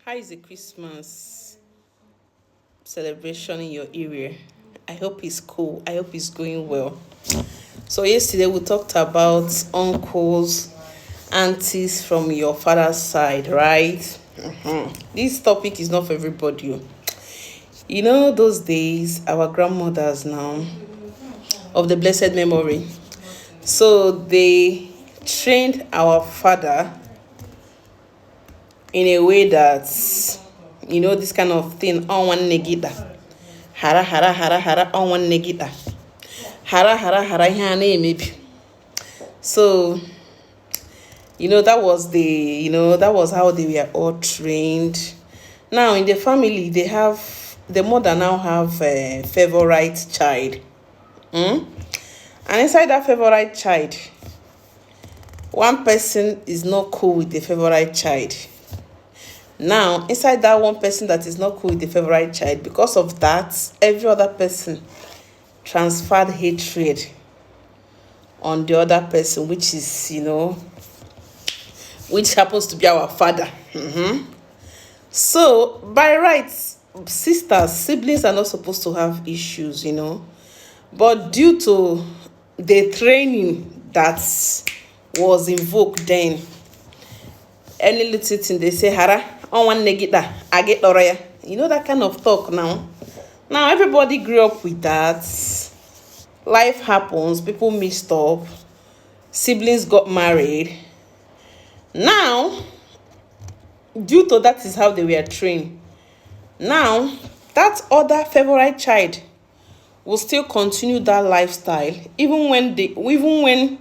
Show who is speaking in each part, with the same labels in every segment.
Speaker 1: How is the Christmas celebration in your area? I hope it's cool. I hope it's going well. So yesterday we talked about uncles, aunties from your father's side, right? This topic is not for everybody. You know those days, our grandmothers now of the blessed memory. So they trained our father in a way that this kind of thing on one negita. Hara hara hara hara on one negita. Hara hara hara hane maybe. So that was how they were all trained. Now in the family the mother now have a favorite child. And inside that favorite child, one person is not cool with the favorite child. Now, inside that one person that is not cool with the favorite child, because of that, every other person transferred hatred on the other person, which is, which happens to be our father. So, by rights, siblings are not supposed to have issues, But due to the training that was invoked then, any little thing they say, hara, on one negita, I get loraya. That kind of talk now. Now everybody grew up with that. Life happens, people mixed up, siblings got married. Now, due to that is how they were trained. Now, that other favorite child will still continue that lifestyle, even when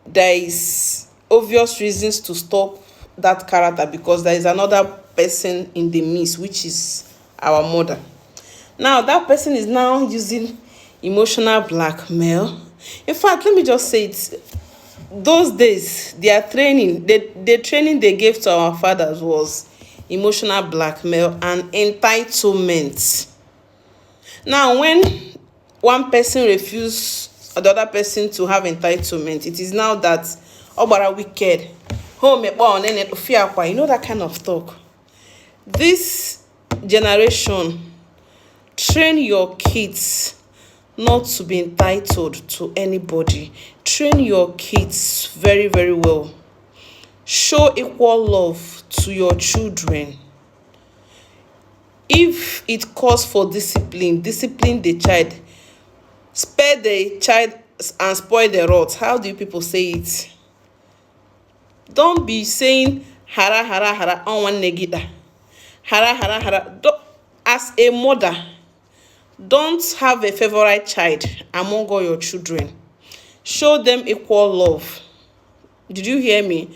Speaker 1: there is obvious reasons to stop that character, because there is another person in the midst, which is our mother. Now that person is now using emotional blackmail. In fact, let me just say it, those days their training, the training they gave to our fathers was emotional blackmail and entitlement. Now when one person refuse the other person to have entitlement, it is now that obara wicked, that kind of talk. This generation, train your kids not to be entitled to anybody. Train your kids very, very well. Show equal love to your children. If it calls for discipline the child. Spare the child and spoil the rod. How do you people say it? Don't be saying hara hara hara on one negida. Hara hara hara. As a mother, don't have a favorite child among all your children. Show them equal love. Did you hear me?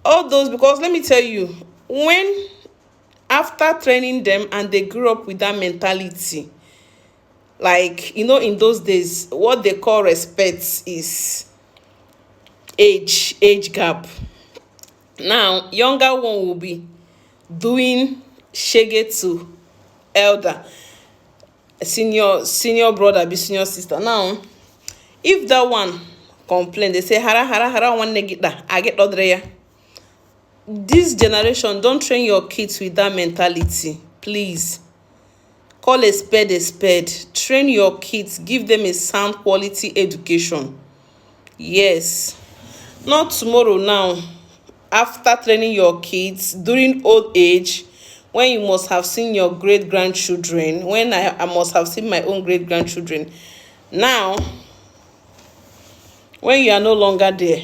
Speaker 1: All those, because let me tell you, when after training them and they grew up with that mentality, like in those days, what they call respect is age gap. Now younger one will be doing shege to elder, senior brother be senior sister. Now if that one complain, they say hara hara hara one negida, I get odreya. This generation, don't train your kids with that mentality, please. Call a spade a spade. Train your kids, give them a sound quality education. Yes, not tomorrow. Now after training your kids during old age, when you must have seen your great grandchildren, when I must have seen my own great grandchildren. Now when you are no longer there,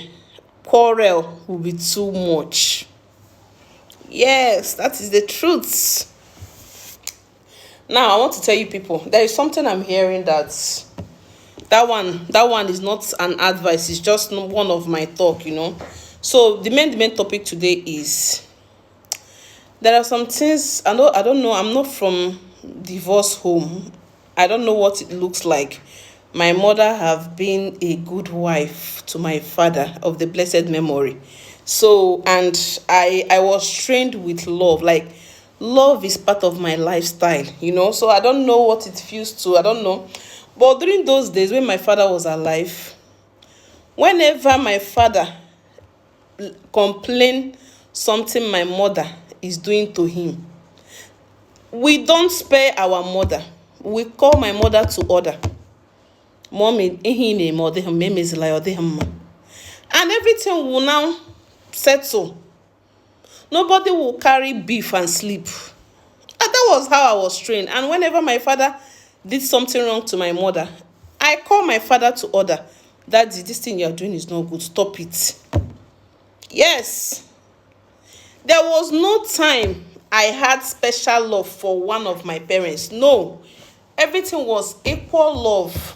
Speaker 1: quarrel will be too much. Yes, that is the truth. Now I want to tell you people, there is something I'm hearing that one is not an advice, it's just one of my talk. So the main topic today is, there are some things I don't know. I'm not from divorce home. I don't know what it looks like. My mother have been a good wife to my father of the blessed memory. So, and I was trained with love. Like, love is part of my lifestyle, So I don't know what it feels to. I don't know. But during those days when my father was alive, whenever my father complained something my mother is doing to him. We don't spare our mother. We call my mother to order. Mommy, and everything will now settle. Nobody will carry beef and sleep. And that was how I was trained. And whenever my father did something wrong to my mother, I call my father to order. Daddy, this thing you're doing is not good. Stop it. Yes. There was no time I had special love for one of my parents. No. Everything was equal love.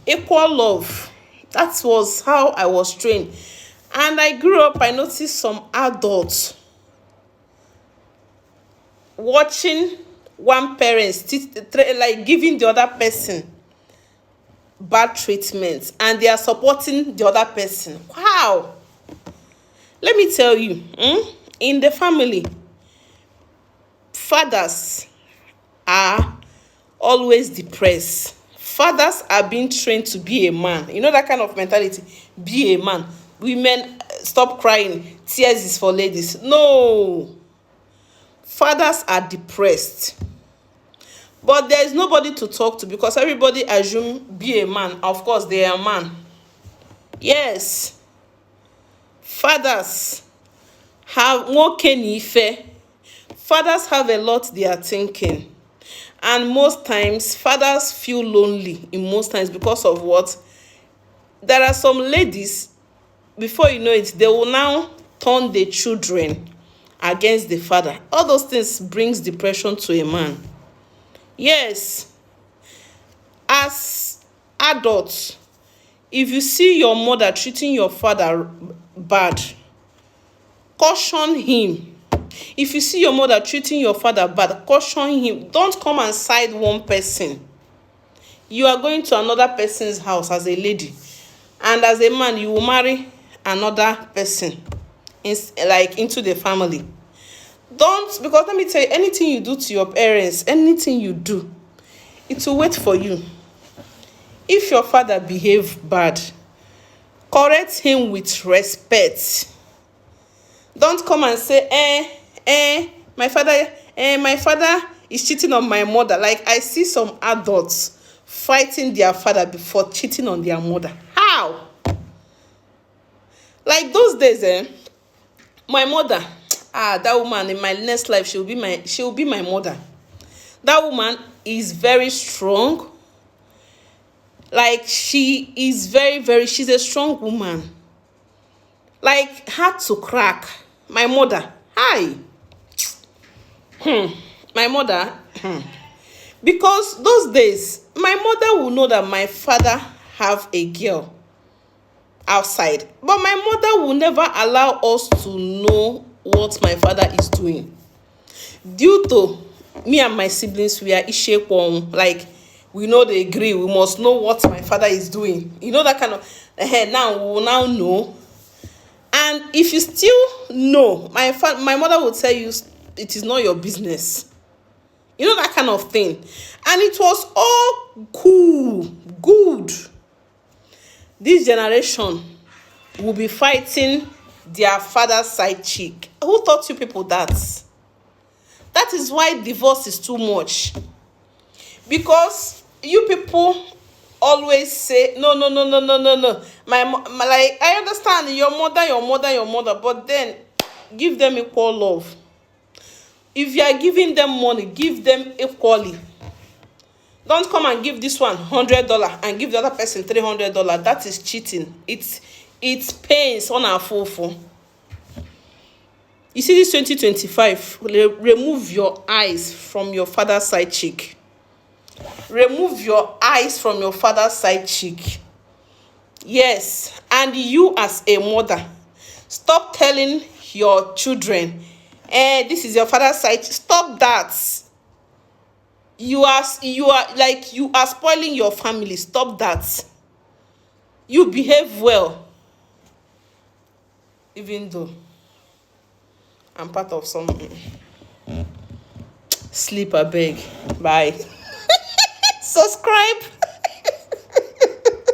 Speaker 1: Equal love. That was how I was trained. And I grew up, I noticed some adults watching one parent like giving the other person bad treatment, and they are supporting the other person. Wow. Let me tell you, in the family, fathers are always depressed. Fathers are being trained to be a man. You know that kind of mentality? Be a man. Women, stop crying. Tears is for ladies. No. Fathers are depressed. But there is nobody to talk to because everybody assume be a man. Of course, they are a man. Yes. Fathers have more kenife. Fathers have a lot they are thinking. And most times, fathers feel lonely in most times because of what? There are some ladies, before you know it, they will now turn the children against the father. All those things brings depression to a man. Yes. As adults, if you see your mother treating your father bad, caution him. If you see your mother treating your father bad, caution him. Don't come and side one person. You are going to another person's house as a lady, and as a man, you will marry another person into the family. Don't, because let me tell you, anything you do to your parents, anything you do, it will wait for you. If your father behave bad, correct him with respect. Don't come and say, my father is cheating on my mother. Like, I see some adults fighting their father before cheating on their mother. How? Like those days, my mother, that woman in my next life, she will be my mother. That woman is very strong. Like, she is she's a strong woman. Like, hard to crack. My mother, hi. My mother, because those days, my mother will know that my father have a girl outside, but my mother will never allow us to know what my father is doing. Due to me and my siblings, we are ishekwon, like, we know they agree, we must know what my father is doing. You know that kind of, now we will now know. And if you still know, my mother will tell you, it is not your business. You know that kind of thing. And it was all cool, good. This generation will be fighting their father's side chick. Who taught you people that? That is why divorce is too much. Because you people always say, no. Like, I understand your mother, but then give them equal love. If you are giving them money, give them equally. Don't come and give this one $100 and give the other person $300. That is cheating. It pains on our fufu. You see this 2025, remove your eyes from your father's side chick. Remove your eyes from your father's side chick. Yes, and you as a mother, stop telling your children, this is your father's side. Stop that. You are spoiling your family. Stop that. You behave well, even though I'm part of some sleep. I beg. Bye. Subscribe.